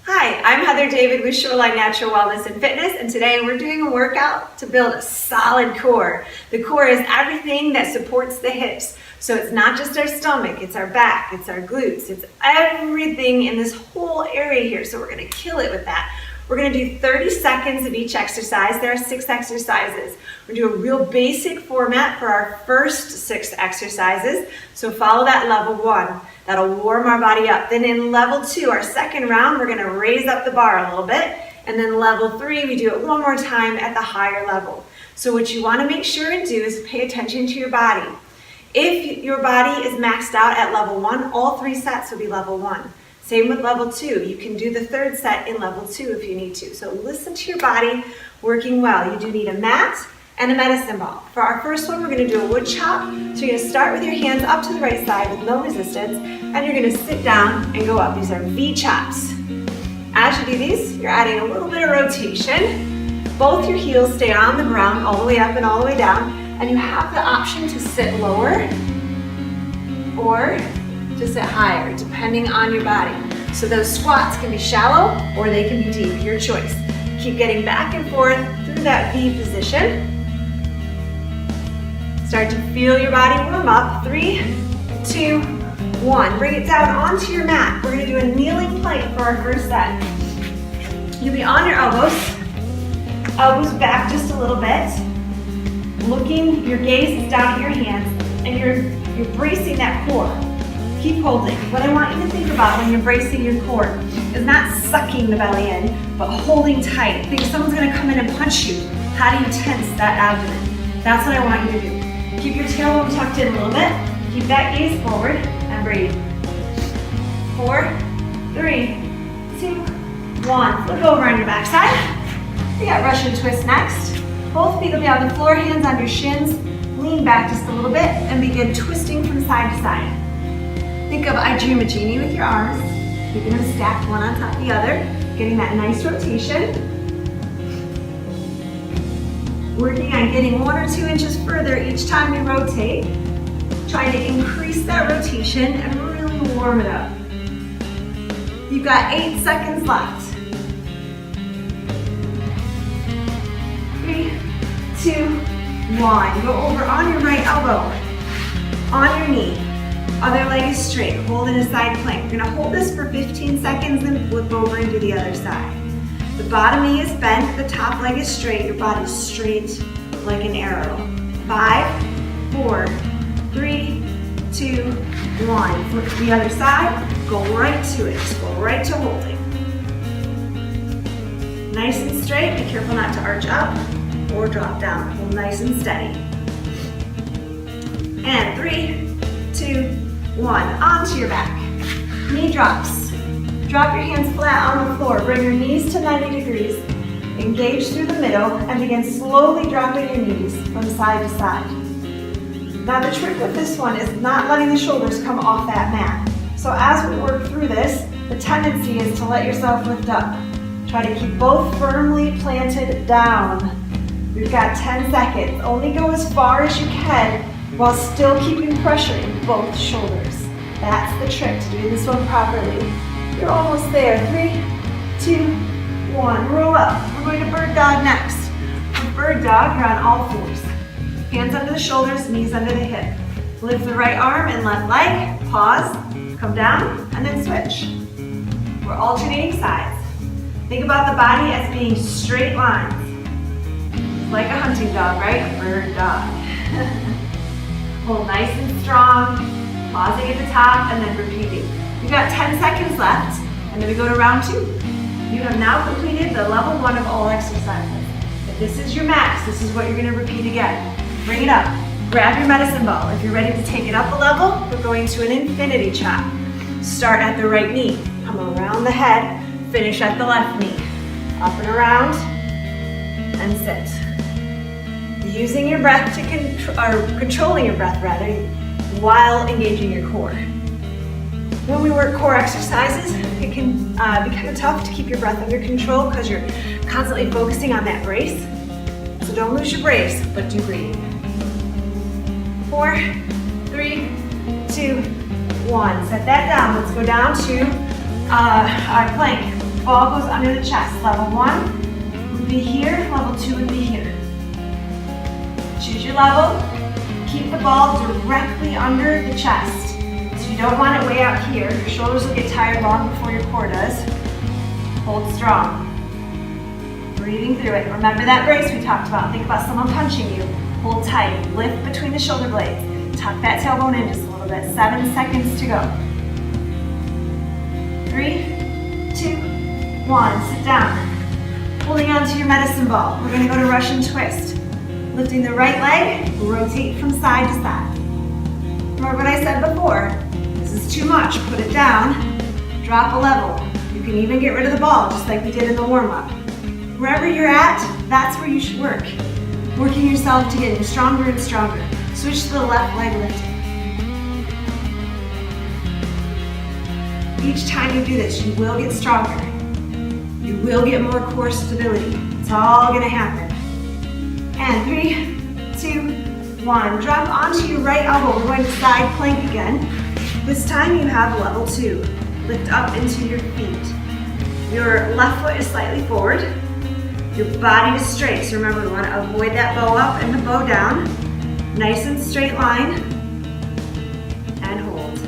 Hi, I'm Heather David with Shoreline Natural Wellness and Fitness, and today we're doing a workout to build a solid core. The core is everything that supports the hips. So it's not just our stomach, it's our back, it's our glutes, it's everything in this whole area here. So we're gonna kill it with that. We're gonna do 30 seconds of each exercise. There are 6 exercises. We're gonna do a real basic format for our first 6 exercises. So follow that level 1. That'll warm our body up. Then in level 2, our second round, we're gonna raise up the bar a little bit. And then level 3, we do it one more time at the higher level. So what you wanna make sure and do is pay attention to your body. If your body is maxed out at level 1, all 3 sets will be level 1. Same with level 2. You can do the third set in level 2 if you need to. So listen to your body working well. You do need a mat and a medicine ball. For our first one, we're gonna do a wood chop. So you're gonna start with your hands up to the right side with no resistance, and you're gonna sit down and go up. These are V chops. As you do these, you're adding a little bit of rotation. Both your heels stay on the ground all the way up and all the way down, and you have the option to sit lower or to sit higher, depending on your body. So those squats can be shallow or they can be deep, your choice. Keep getting back and forth through that V position. Start to feel your body warm up. 3, 2, 1. Bring it down onto your mat. We're gonna do a kneeling plank for our first set. You'll be on your elbows back just a little bit. Looking, your gaze is down at your hands, and you're bracing that core. Keep holding. What I want you to think about when you're bracing your core is not sucking the belly in, but holding tight. Think someone's gonna come in and punch you. How do you tense that abdomen? That's what I want you to do. Keep your tailbone tucked in a little bit. Keep that gaze forward and breathe. 4, 3, 2, 1. Flip over on your backside. We got Russian twist next. Both feet will be on the floor, hands on your shins. Lean back just a little bit and begin twisting from side to side. Think of I Dream a Genie with your arms, keeping them stacked one on top of the other, getting that nice rotation. Working on getting 1 or 2 inches further each time you rotate. Trying to increase that rotation and really warm it up. You've got 8 seconds left. 3, 2, 1. Go over on your right elbow, on your knee. Other leg is straight, hold in a side plank. You're gonna hold this for 15 seconds and flip over and do the other side. The bottom knee is bent, the top leg is straight, your body's straight like an arrow. 5, 4, 3, 2, 1. Flip to the other side, go right to it, just go right to holding. Nice and straight, be careful not to arch up or drop down. Hold nice and steady. And 3, 2, 1, onto your back. Knee drops. Drop your hands flat on the floor. Bring your knees to 90 degrees. Engage through the middle and begin slowly dropping your knees from side to side. Now the trick with this one is not letting the shoulders come off that mat. So as we work through this, the tendency is to let yourself lift up. Try to keep both firmly planted down. We've got 10 seconds. Only go as far as you can while still keeping pressure in both shoulders. That's the trick to doing this one properly. You're almost there. 3, 2, 1. Roll up. We're going to bird dog next. For bird dog, you're on all fours. Hands under the shoulders, knees under the hip. Lift the right arm and left leg. Pause, come down, and then switch. We're alternating sides. Think about the body as being straight lines. Like a hunting dog, right? Bird dog. Hold nice and strong, pausing at the top and then repeating. You've got 10 seconds left, and then we go to round 2. You have now completed the level 1 of all exercises. If this is your max, this is what you're gonna repeat again. Bring it up, grab your medicine ball. If you're ready to take it up a level, we're going to an infinity chop. Start at the right knee, come around the head, finish at the left knee. Up and around, and sit. Using your breath controlling your breath rather, while engaging your core. When we work core exercises, it can be kind of tough to keep your breath under control because you're constantly focusing on that brace. So don't lose your brace, but do breathe. 4, 3, 2, 1. Set that down. Let's go down to our plank. ball goes under the chest. Level 1 would be here, level 2 would be here. Choose your level. Keep the ball directly under the chest. So you don't want it way out here. Your shoulders will get tired long before your core does. Hold strong. Breathing through it. Remember that brace we talked about. Think about someone punching you. Hold tight. Lift between the shoulder blades. Tuck that tailbone in just a little bit. 7 seconds to go. 3, 2, 1. Sit down. Holding on to your medicine ball. We're going to go to Russian twist. Lifting the right leg, rotate from side to side. Remember what I said before. This is too much. Put it down. Drop a level. You can even get rid of the ball, just like we did in the warm-up. Wherever you're at, that's where you should work. Working yourself to get stronger and stronger. Switch to the left leg lifting. Each time you do this, you will get stronger. You will get more core stability. It's all gonna happen. And 3, 2, 1. Drop onto your right elbow. We're going to side plank again. This time you have level 2. Lift up into your feet. Your left foot is slightly forward. Your body is straight. So remember, we want to avoid that bow up and the bow down. Nice and straight line. And hold.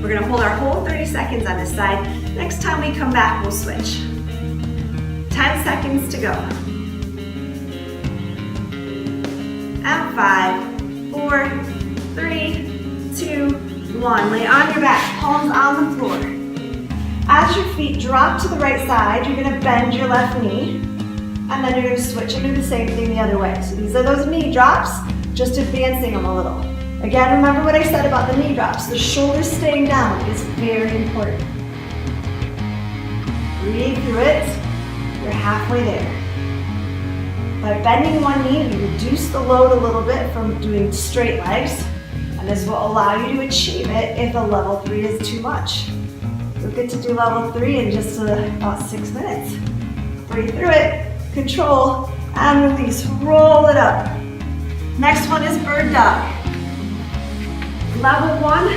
We're going to hold our whole 30 seconds on this side. Next time we come back, we'll switch. 10 seconds to go. And 5, 4, 3, 2, 1. Lay on your back, palms on the floor. As your feet drop to the right side, you're going to bend your left knee, and then you're going to switch and do the same thing the other way. So these are those knee drops, just advancing them a little. Again, remember what I said about the knee drops. The shoulders staying down is very important. Breathe through it. You're halfway there. By bending one knee, you reduce the load a little bit from doing straight legs, and this will allow you to achieve it if a level 3 is too much. You'll get to do level 3 in just about 6 minutes. Breathe through it, control, and release. Roll it up. Next one is bird dog. Level 1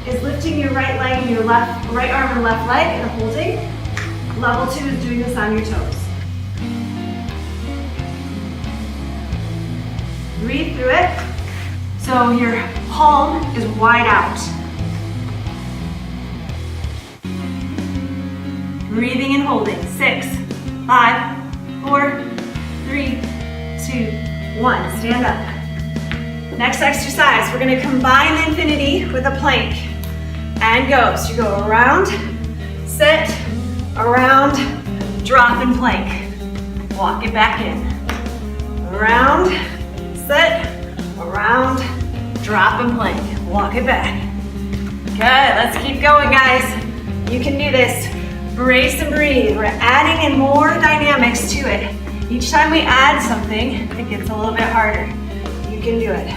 is lifting your right leg and your right arm and left leg and holding. Level 2 is doing this on your toes. Breathe through it. So your palm is wide out. Breathing and holding. 6, 5, 4, 3, 2, 1. Stand up. Next exercise, we're going to combine the infinity with a plank. And go. So you go around, sit, around, drop and plank. Walk it back in. Around, sit, around, drop and plank. Walk it back. Good, let's keep going, guys. You can do this. Brace and breathe. We're adding in more dynamics to it. Each time we add something, it gets a little bit harder. You can do it.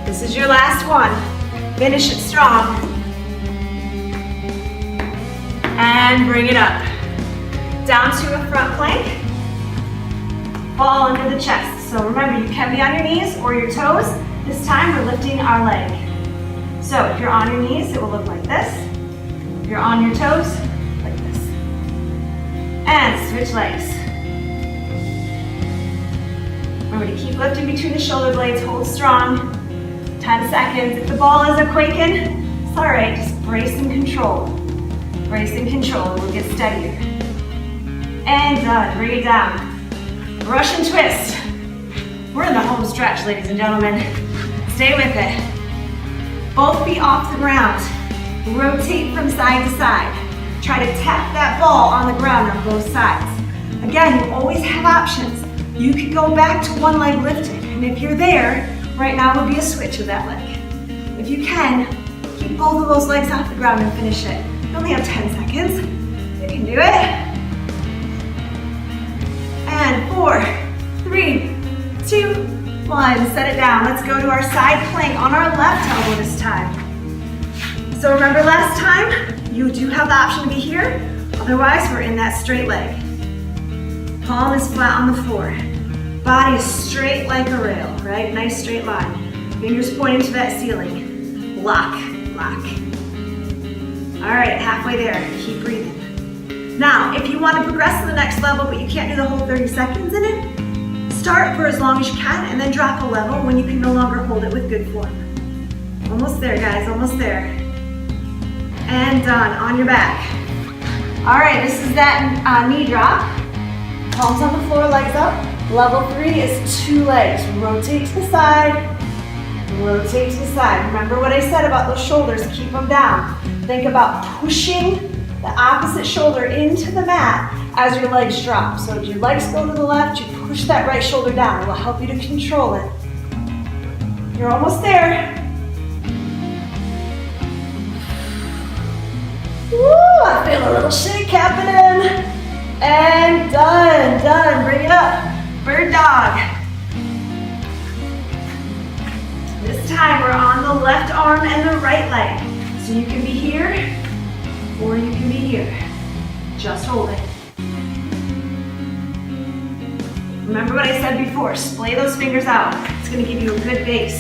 This is your last one. Finish it strong. And bring it up. Down to a front plank. Fall under the chest. So remember, you can be on your knees or your toes. This time we're lifting our leg. So if you're on your knees, it will look like this. If you're on your toes, like this. And switch legs. Remember to keep lifting between the shoulder blades, hold strong. 10 seconds. If the ball isn't quaking, it's all right, just brace and control. Brace and control, we'll get steadier. And done, bring it down. Russian twist. We're in the home stretch, ladies and gentlemen. Stay with it. Both feet off the ground. Rotate from side to side. Try to tap that ball on the ground on both sides. Again, you always have options. You could go back to one leg lifted, and if you're there, right now would be a switch of that leg. If you can, keep both of those legs off the ground and finish it. You only have 10 seconds. You can do it. And 4, 3, 2, 1. Set it down. Let's go to our side plank on our left elbow this time. So remember last time, you do have the option to be here. Otherwise, we're in that straight leg. Palm is flat on the floor. Body is straight like a rail, right? Nice straight line. Fingers pointing to that ceiling. Lock, lock. All right, halfway there. Keep breathing. Now, if you want to progress to the next level, but you can't do the whole 30 seconds in it, start for as long as you can and then drop a level when you can no longer hold it with good form. Almost there, guys, almost there. And done, on your back. All right, this is that knee drop. Palms on the floor, legs up. Level 3 is 2 legs. Rotate to the side, rotate to the side. Remember what I said about those shoulders, keep them down. Think about pushing the opposite shoulder into the mat as your legs drop. So if your legs go to the left, you push that right shoulder down. It will help you to control it. You're almost there. Woo, I feel a little shake happening. And done, done. Bring it up. Bird dog. This time we're on the left arm and the right leg. So you can be here or you can be here. Just hold it. Remember what I said before, splay those fingers out. It's gonna give you a good base.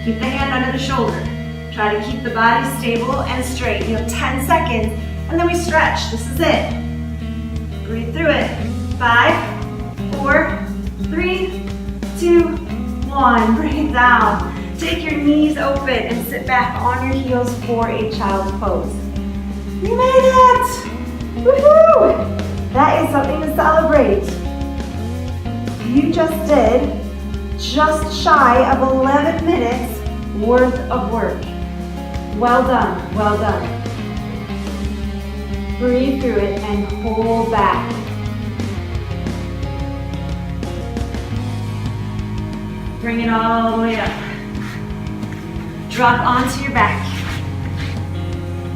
Keep the hand under the shoulder. Try to keep the body stable and straight. You have 10 seconds, and then we stretch. This is it. Breathe through it. 5, 4, 3, 2, 1. Bring it down. Take your knees open and sit back on your heels for a child's pose. You made it! Woohoo! That is something to celebrate. You just did just shy of 11 minutes worth of work. Well done, well done. Breathe through it and hold back. Bring it all the way up. Drop onto your back.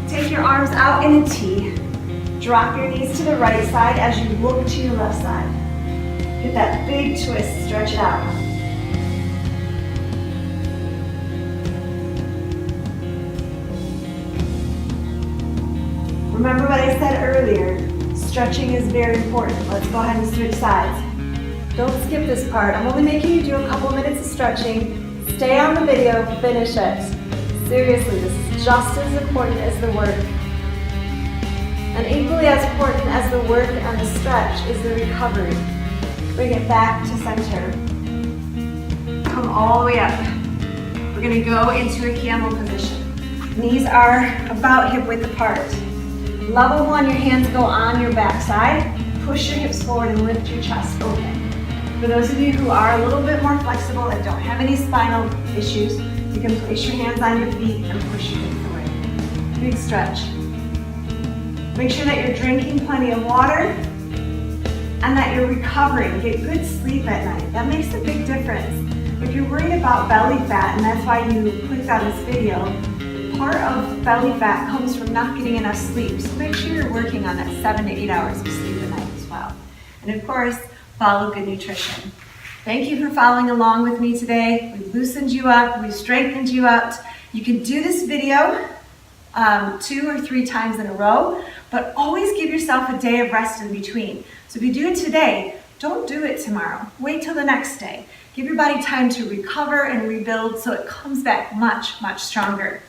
Take your arms out in a T. Drop your knees to the right side as you look to your left side. Get that big twist, stretch it out. Remember what I said earlier, stretching is very important. Let's go ahead and switch sides. Don't skip this part. I'm only making you do a couple minutes of stretching. Stay on the video, finish it. Seriously, this is just as important as the work. And equally as important as the work and the stretch is the recovery. Bring it back to center. Come all the way up. We're gonna go into a camel position. Knees are about hip width apart. Level 1, your hands go on your backside. Push your hips forward and lift your chest open. For those of you who are a little bit more flexible and don't have any spinal issues, you can place your hands on your feet and push your hips away. Big stretch. Make sure that you're drinking plenty of water and that you're recovering. Get good sleep at night. That makes a big difference. If you're worried about belly fat, and that's why you clicked on this video, part of belly fat comes from not getting enough sleep. So make sure you're working on that 7 to 8 hours of sleep a night as well. And of course, follow good nutrition. Thank you for following along with me today. We've loosened you up, we've strengthened you up. You can do this video 2 or 3 times in a row, but always give yourself a day of rest in between. So if you do it today, don't do it tomorrow. Wait till the next day. Give your body time to recover and rebuild so it comes back much, much stronger.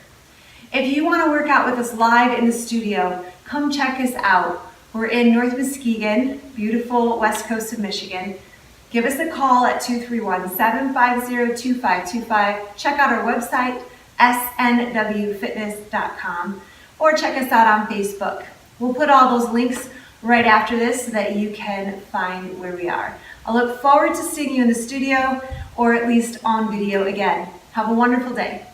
If you want to work out with us live in the studio, come check us out. We're in North Muskegon, beautiful west coast of Michigan. Give us a call at 231-750-2525. Check out our website, snwfitness.com, or check us out on Facebook. We'll put all those links right after this so that you can find where we are. I look forward to seeing you in the studio or at least on video again. Have a wonderful day.